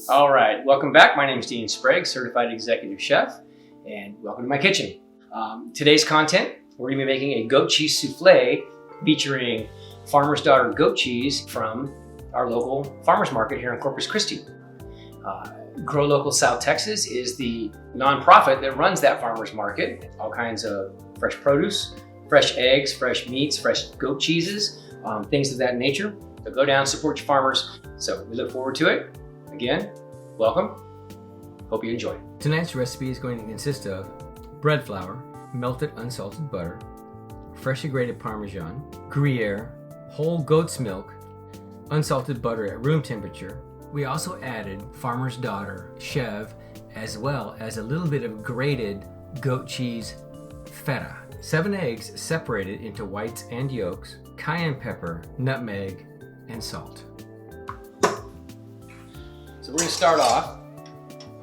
All right, welcome back. My name is Dean Sprague, Certified Executive Chef, and welcome to my kitchen. Today's content, we're gonna be making a goat cheese souffle featuring Farmer's Daughter goat cheese from our local farmer's market here in Corpus Christi. Grow Local South Texas is the nonprofit that runs that farmer's market. All kinds of fresh produce, fresh eggs, fresh meats, fresh goat cheeses, things of that nature. So go down, support your farmers. So we look forward to it. Again, welcome. Hope you enjoy. Tonight's recipe is going to consist of bread flour, melted unsalted butter, freshly grated Parmesan, Gruyère, whole goat's milk, unsalted butter at room temperature. We also added Farmer's Daughter Chevre, as well as a little bit of grated goat cheese Feta. 7 eggs separated into whites and yolks, cayenne pepper, nutmeg, and salt. So we're going to start off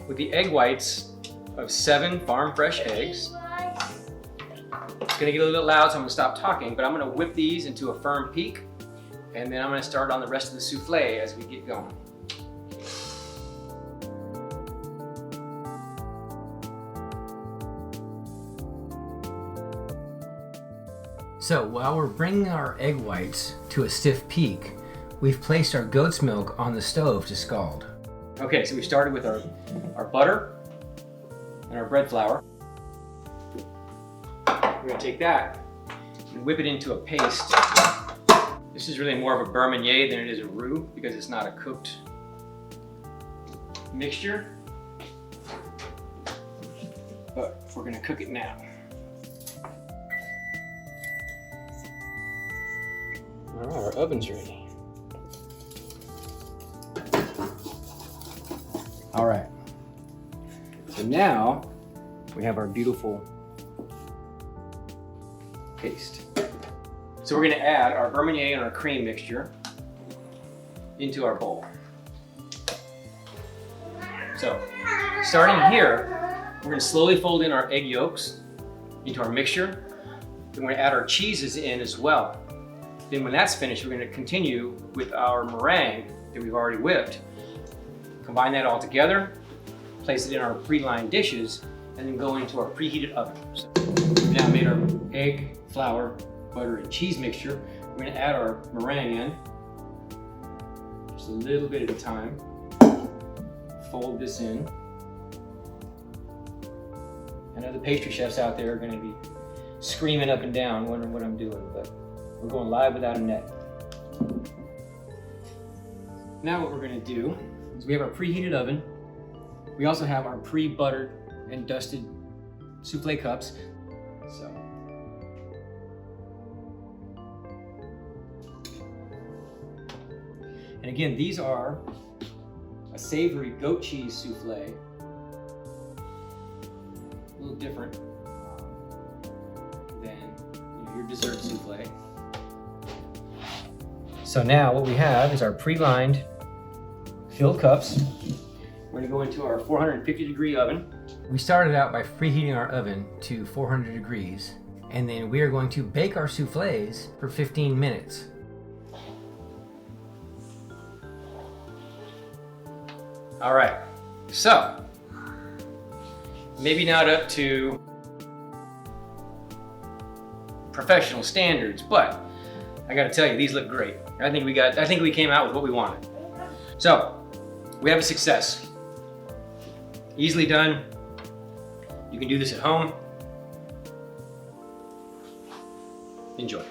with the egg whites of 7 farm fresh eggs. It's going to get a little bit loud, so I'm going to stop talking, but I'm going to whip these into a firm peak, and then I'm going to start on the rest of the souffle as we get going. So while we're bringing our egg whites to a stiff peak, we've placed our goat's milk on the stove to scald. Okay, so we started with our butter and our bread flour. We're going to take that and whip it into a paste. This is really more of a beurre meunier than it is a roux because it's not a cooked mixture. But we're going to cook it now. All right, our oven's ready. All right, so now we have our beautiful paste. So we're gonna add our beurre meunier and our cream mixture into our bowl. So starting here, we're gonna slowly fold in our egg yolks into our mixture. Then we're gonna add our cheeses in as well. Then when that's finished, we're gonna continue with our meringue that we've already whipped. Combine that all together, place it in our pre-lined dishes, and then go into our preheated oven. So we've now made our egg, flour, butter, and cheese mixture. We're gonna add our meringue in, just a little bit at a time. Fold this in. I know the pastry chefs out there are gonna be screaming up and down, wondering what I'm doing, but we're going live without a net. Now what we're gonna do is we have our preheated oven. We also have our pre-buttered and dusted souffle cups. So, and again, these are a savory goat cheese souffle. A little different than your dessert souffle. So now what we have is our pre-lined filled cups. We're gonna go into our 450 degree oven. We started out by preheating our oven to 400 degrees, and then we are going to bake our souffles for 15 minutes. All right, so maybe not up to professional standards, but I gotta tell you, these look great. I think we came out with what we wanted. So, we have a success. Easily done. You can do this at home. Enjoy.